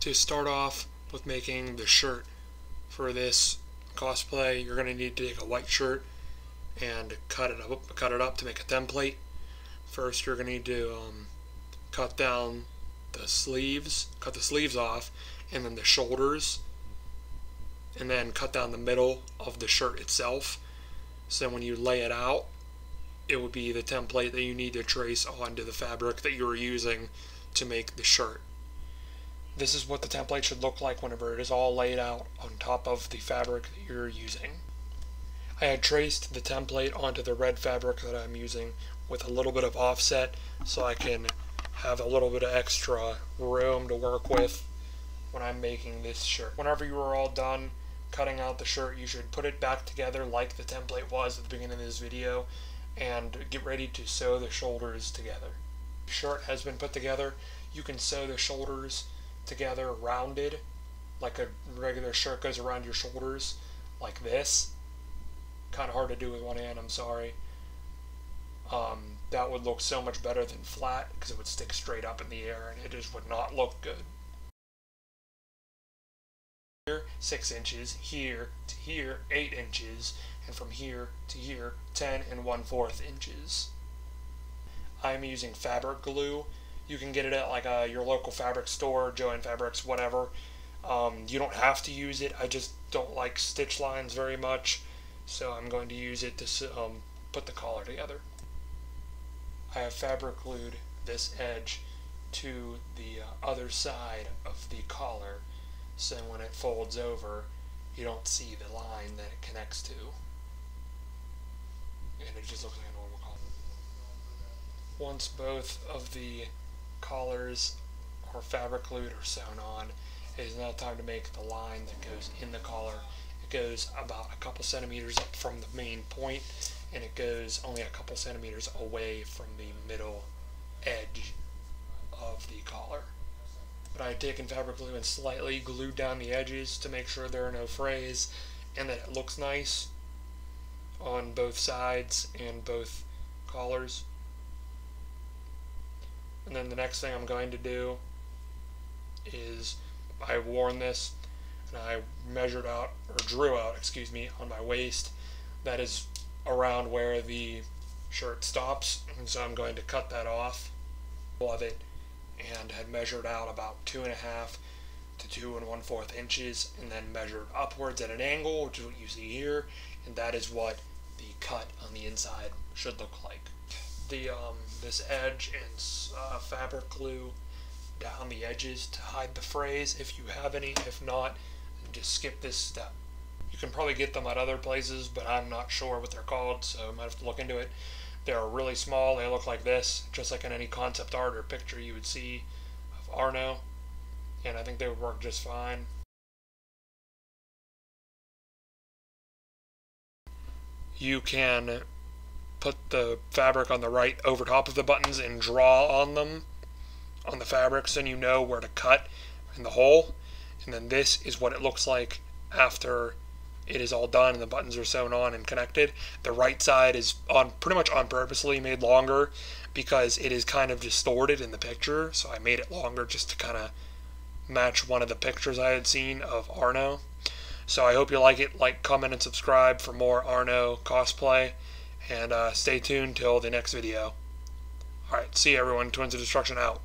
To start off with making the shirt for this cosplay, you're going to need to take a white shirt and cut it up to make a template. First, you're going to need to cut down the sleeves, cut the sleeves off, and then the shoulders, and then cut down the middle of the shirt itself. So when you lay it out, it would be the template that you need to trace onto the fabric that you're using to make the shirt. This is what the template should look like whenever it is all laid out on top of the fabric that you're using. I had traced the template onto the red fabric that I'm using with a little bit of offset so I can have a little bit of extra room to work with when I'm making this shirt. Whenever you are all done cutting out the shirt, you should put it back together like the template was at the beginning of this video and get ready to sew the shoulders together. The shirt has been put together. You can sew the shoulders together rounded, like a regular shirt goes around your shoulders, like this. Kind of hard to do with one hand, I'm sorry. That would look so much better than flat because it would stick straight up in the air and it just would not look good. Here, 6 inches, here to here, 8 inches, and from here to here, 10 1/4 inches. I'm using fabric glue. You can get it at like your local fabric store, Joann Fabrics, whatever. You don't have to use it. I just don't like stitch lines very much, so I'm going to use it to put the collar together. I have fabric glued this edge to the other side of the collar, so when it folds over, you don't see the line that it connects to. And it just looks like a normal collar. Once both of the collars or fabric glued or sewn on, it is now time to make the line that goes in the collar. It goes about a couple centimeters up from the main point, and it goes only a couple centimeters away from the middle edge of the collar. But I had taken fabric glue and slightly glued down the edges to make sure there are no frays and that it looks nice on both sides and both collars. And then the next thing I'm going to do is I've worn this and I measured out, or drew out, excuse me, on my waist. That is around where the shirt stops, and so I'm going to cut that off of it, and had measured out about 2.5 to 2 1/4 inches, and then measured upwards at an angle, which is what you see here, and that is what the cut on the inside should look like. This edge and fabric glue down the edges to hide the frays if you have any. If not, just skip this step. You can probably get them at other places, but I'm not sure what they're called, so I might have to look into it. They're really small. They look like this, just like in any concept art or picture you would see of Arno, and I think they would work just fine. You can put the fabric on the right over top of the buttons and draw on them, on the fabric, so you know where to cut in the hole. And then this is what it looks like after it is all done and the buttons are sewn on and connected. The right side is pretty much on purposely made longer because it is kind of distorted in the picture, so I made it longer just to kind of match one of the pictures I had seen of Arno. So I hope you like it. Like, comment, and subscribe for more Arno cosplay, and stay tuned till the next video. Alright, see you everyone. Twins of Destruction out.